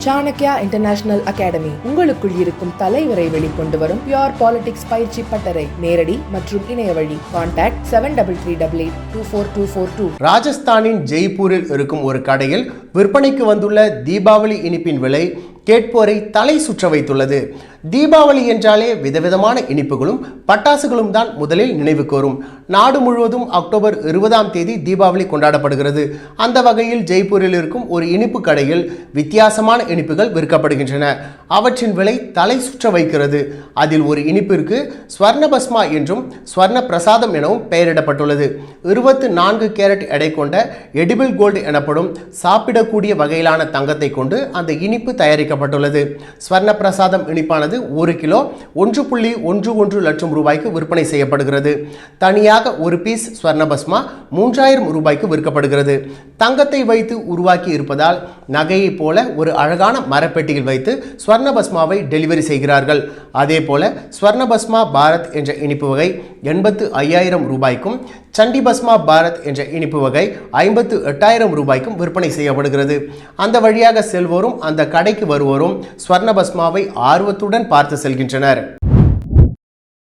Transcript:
Chanakya international academy உங்களுக்குள் இருக்கும் தலைவரை வெளிக்கொண்டு வரும் பியூர் பாலிடிக்ஸ் பயிற்சி பட்டறை. நேரடி மற்றும் இணைய வழி. கான்டாக்ட் 7338824242. ராஜஸ்தானின் ஜெய்ப்பூரில் இருக்கும் ஒரு கடையில் விற்பனைக்கு வந்துள்ள தீபாவளி இனிப்பின் விலை கேட்போரை தலை சுற்ற வைத்துள்ளது. தீபாவளி என்றாலே விதவிதமான இனிப்புகளும் பட்டாசுகளும் தான் முதலில் நினைவுக்கு வரும். நாடு முழுவதும் அக்டோபர் 20ஆம் தேதி தீபாவளி கொண்டாடப்படுகிறது. அந்த வகையில் ஜெய்ப்பூரில் இருக்கும் ஒரு இனிப்பு கடையில் வித்தியாசமான இனிப்புகள் விற்கப்படுகின்றன. அவற்றின் விலை தலை சுற்ற வைக்கிறது. அதில் ஒரு இனிப்பிற்கு ஸ்வர்ணபஸ்மா என்றும் ஸ்வர்ண பிரசாதம் எனவும் பெயரிடப்பட்டுள்ளது. 24 கேரட் எடை கொண்ட எடிபிள் கோல்டு எனப்படும் சாப்பிடக்கூடிய வகையிலான தங்கத்தை கொண்டு அந்த இனிப்பு தயாரிக்கப்பட்டுள்ளது. ஸ்வர்ண பிரசாதம் இனிப்பானது 1 கிலோ 1.11 லட்சம் ரூபாய்க்கு விற்பனை செய்யப்படுகிறது. தனியாக ஒரு பீஸ் ஸ்வர்ணபஸ்மா 3000 ரூபாய்க்கு விற்கப்படுகிறது. தங்கத்தை வைத்து உருவாக்கி இருப்பதால் நகையை போல ஒரு அழகான மரப்பெட்டியில் வைத்து ஸ்வர்ணபஸ்மாவை டெலிவரி செய்கிறார்கள். அதே போல ஸ்வர்ணபஸ்மா பாரத் என்ற இனிப்பு வகை 85,000 ரூபாய்க்கும், சண்டிபஸ்மா பாரத் என்ற இனிப்பு வகை 58,000 ரூபாய்க்கும் விற்பனை செய்யப்படுகிறது. அந்த வழியாக செல்வோரும் அந்த கடைக்கு வருவோரும் ஸ்வர்ணபஸ்மாவை ஆர்வத்துடன் பார்த்து செல்கின்றனர்.